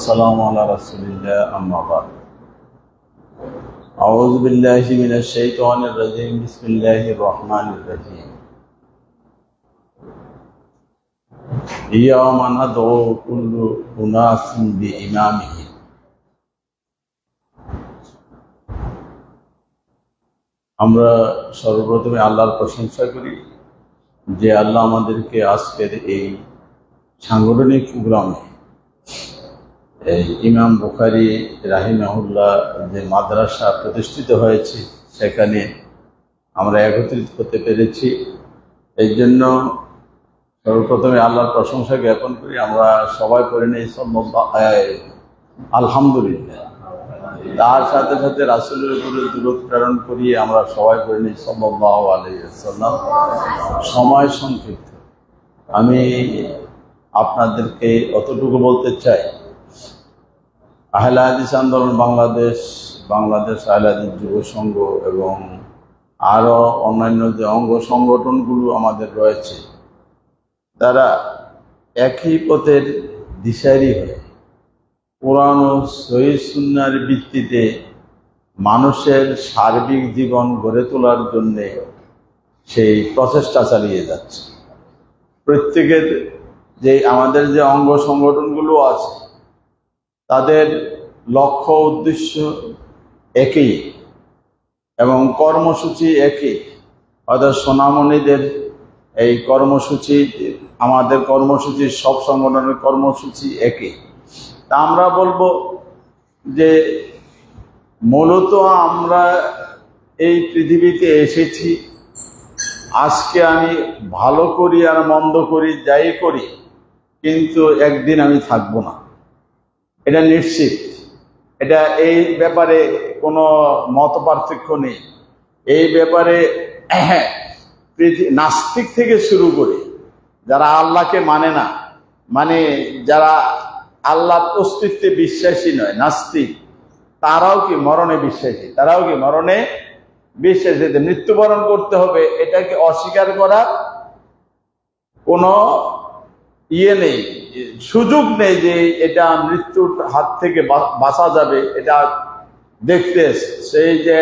والسلام على رسول الله أما بعد أعوذ بالله من الشيطان الرجيم بسم الله الرحمن الرحيم يوم ندعو كل أناس بإمامهم আমরা সর্বপ্রথমে আল্লাহর প্রশংসা করি যে আল্লাহ আমাদেরকে আজকের এই সাংগঠনিক প্রোগ্রামে ইমাম বুখারী রাহিমাহুল্লাহ যে মাদ্রাসা প্রতিষ্ঠিত হয়েছে সেখানে আমরা একত্রিত হতে পেরেছি। এই জন্য সর্বপ্রথমে আল্লাহর প্রশংসা জ্ঞাপন করি। আমরা সবাই করে নিই আলহামদুলিল্লাহ। তার সাথে সাথে রাসূলের উপরে দুরূদ প্রেরণ করি আমরা সবাই করে নিই সাল্লাল্লাহু আলাইহি ওয়াসাল্লাম। সময় সংক্ষিপ্ত, আমি আপনাদেরকে অতটুকু বলতে চাই, আহলে হাদিস আন্দোলন বাংলাদেশ আহলে হাদিস যুব সংঘ এবং আরও অন্যান্য যে অঙ্গ সংগঠনগুলো আমাদের রয়েছে, তারা একই পথের দিশারি হয়ে কোরআন ও সহিহ সুন্নাহর ভিত্তিতে মানুষের সার্বিক জীবন গড়ে তোলার জন্য সেই প্রচেষ্টা চালিয়ে যাচ্ছে। প্রত্যেকের যে আমাদের যে অঙ্গ সংগঠনগুলো আছে তাদের লক্ষ্য উদ্দেশ্য একই এবং কর্মসূচি একই। অর্থাৎ সোনামণিদের এই কর্মসূচি, আমাদের কর্মসূচি, সব সংগঠনের কর্মসূচি একই। তা আমরা বলবো যে মূলত আমরা এই পৃথিবীতে এসেছি, আজকে আমি ভালো করি আর মন্দ করি যাই করি, কিন্তু একদিন আমি থাকবো না, এটা নিশ্চিত। এটা এই ব্যাপারে কোনো মত পার্থক্য নেই। এই ব্যাপারে নাস্তিক থেকে শুরু করে যারা আল্লাহকে মানে না, মানে যারা আল্লাহর অস্তিত্বে বিশ্বাসী নয়, নাস্তিক, তারাও কি মরণে বিশ্বাসী? তারাও কি মরণে বিশ্বাসী? মৃত্যুবরণ করতে হবে, এটাকে অস্বীকার করার কোনো নেই, সুযোগ নেই যে এটা মৃত্যুর হাত থেকে বাঁচা যাবে। এটা দেখতে সেই যে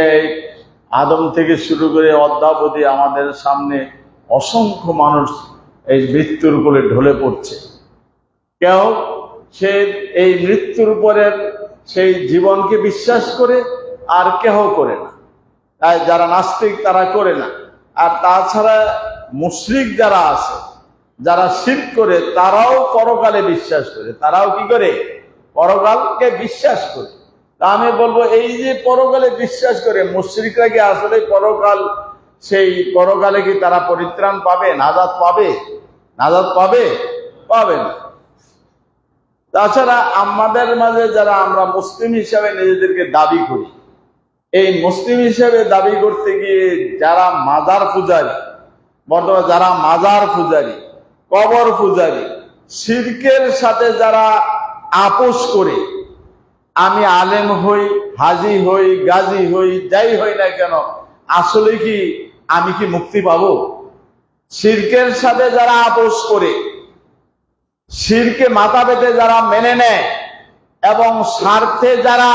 আদম থেকে শুরু করে অদ্যাবধি আমাদের সামনে অসংখ্য মানুষ এই মৃত্যুর কোলে ঢলে পড়ছে। কেউ সে এই মৃত্যুর পরের সেই জীবনকে বিশ্বাস করে, আর কেহ করে না। তাই যারা নাস্তিক তারা করে না। আর তাছাড়া মুশরিক যারা আছে, যারা শিরক করে, তারাও পরকালে বিশ্বাস করে। তারাও কি করে? পরকালকে বিশ্বাস করে। তা আমি বলবো, এই যে পরকালে বিশ্বাস করে মুশরিকরা কি আসলে পরকাল, সেই পরকালে কি তারা পরিত্রাণ পাবে, নাজাত পাবে? নাজাত পাবে? পাবে না। তাছাড়া আমাদের মাঝে যারা আমরা মুসলিম হিসাবে নিজেদেরকে দাবি করি, এই মুসলিম হিসাবে দাবি করতে গিয়ে যারা মাজার পূজারী, বর্তমানে যারা মাজার পূজারী, কবর পূজারী, শিরকের সাথে যারা আপোষ করে, আমি আলেম হই, হাজি হই, গাজী হই, যাই হই না কেন, আসলে কি আমি কি মুক্তি পাবো? শিরকের সাথে যারা আপোষ করে, শিরকে মাথা পেতে যারা মেনে নেয় এবং স্বার্থে যারা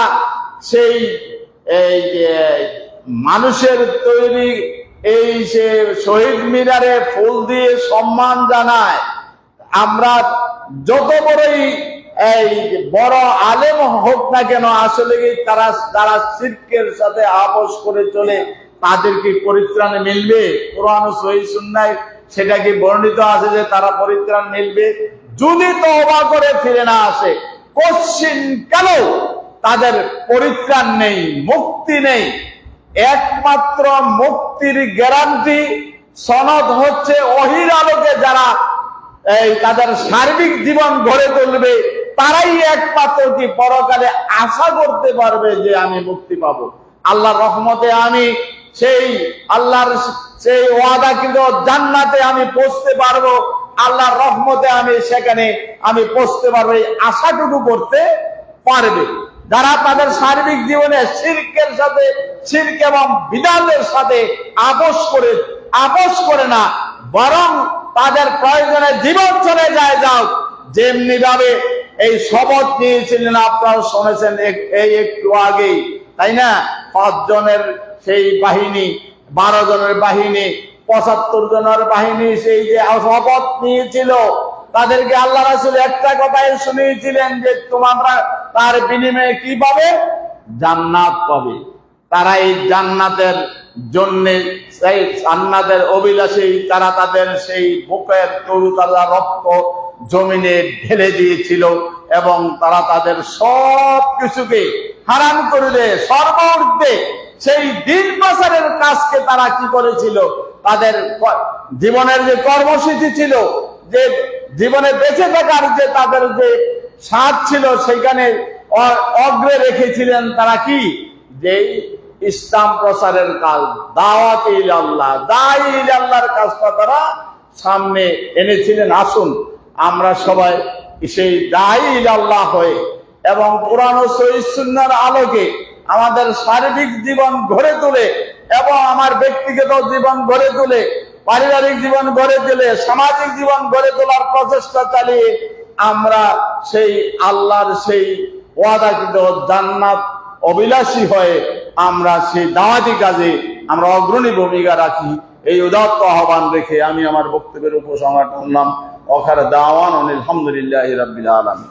সেই মানুষের তৈরি এই সে শহীদ মিনারে ফুল দিয়ে সম্মান জানায়, আমরা যত বড়ই এই বড় আলেম হোক না কেন, আসলে কি তারা যারা শিরকের সাথে আপোষ করে চলে, তাদের কি পরিত্রাণ মিলবে? কোরআন ও সহিহ সুন্নাহয় সেটা কি বর্ণিত আছে যে তারা পরিত্রাণ মিলবে? যদি তওবা করে ফিরে না আসে, কশ্চিন কেন তাদের পরিত্রাণ নেই, মুক্তি নেই। একমাত্র মুক্তির গ্যারান্টি সনদ হচ্ছে ওহীর আলোকে যারা এই তাদের সার্বিক জীবন গড়ে তুলবে, তারাই একমাত্র কি পরকালে আশা করতে পারবে যে আমি মুক্তি পাবো, আল্লাহর রহমতে আমি সেই আল্লাহর সেই ওয়াদাকৃত জান্নাতে আমি পৌঁছতে পারবো, আল্লাহর রহমতে আমি সেখানে আমি পৌঁছতে পারবো, এই আশাটুকু করতে পারবে। যারা তাদের সার্বিক জীবনে শিরকের সাথে, শিরক এবং বিদআতের সাথে আপোষ করে না, বরং তাদের প্রয়োজনে জীবন চলে যায়, যাও যেমনি ভাবে এই শপথ নিয়েছিলেন, আপনারা শুনেছেন এই একটু আগেই, তাই না? 5 জনের সেই বাহিনী, 12 জনের বাহিনী, 75 জনের বাহিনী সেই যে শপথ নিয়েছিল, তাদেরকে আল্লাহ রাসূল একটা কথাই শুনিয়েছিলেন যে তোমরা তার বিনিময়ে কি পাবে? জান্নাত পাবে। তারা এই জান্নাতের জন্য, সেই জান্নাতের অভিলাষী, তারা তাদের সেই বুকের তরুতাজা রক্ত জমিনে ঢেলে দিয়েছিল এবং তারা তাদের সব কিছুকে হারাম করে দেয়। সর্বূর্ধ্বে সেই দিন প্রচারের কাজকে তারা কি করেছিল? তাদের জীবনের যে কর্মসূচি ছিল, যে জীবনে বেঁচে থাকার যে তাদের যে স্বাদ ছিল, সেখানে অগ্রে রেখেছিলেন তারা কি? যে ইসলাম প্রচারের কাজ, দাওয়াত ইলাল্লাহ, দাঈ ইলাল্লাহর কাজটা তারা সামনে এনেছিলেন। আসুন আমরা সবাই সেই দাঈ ইলাল্লাহ হয়ে এবং কোরআন ও সহিহ সুন্নাহর আলোকে আমাদের সার্বিক জীবন গড়ে তুলে এবং আমার ব্যক্তিগত জীবন গড়ে তুলে, পারিবারিক জীবন গড়ে তুলে, সামাজিক জীবন গড়ে তোলার প্রচেষ্টা চালিয়ে আমরা সেই আল্লাহর সেই ওয়াদাকৃত জান্নাত অভিলাষী হয়ে আমরা সেই দাওয়াতি কাজে আমরা অগ্রণী ভূমিকা রাখি। এই উদাত্ত আহ্বান রেখে আমি আমার বক্তব্যের উপসংহার করলাম। ওখানে দাওয়ান আলহামদুলিল্লাহি রাব্বিল আলামিন।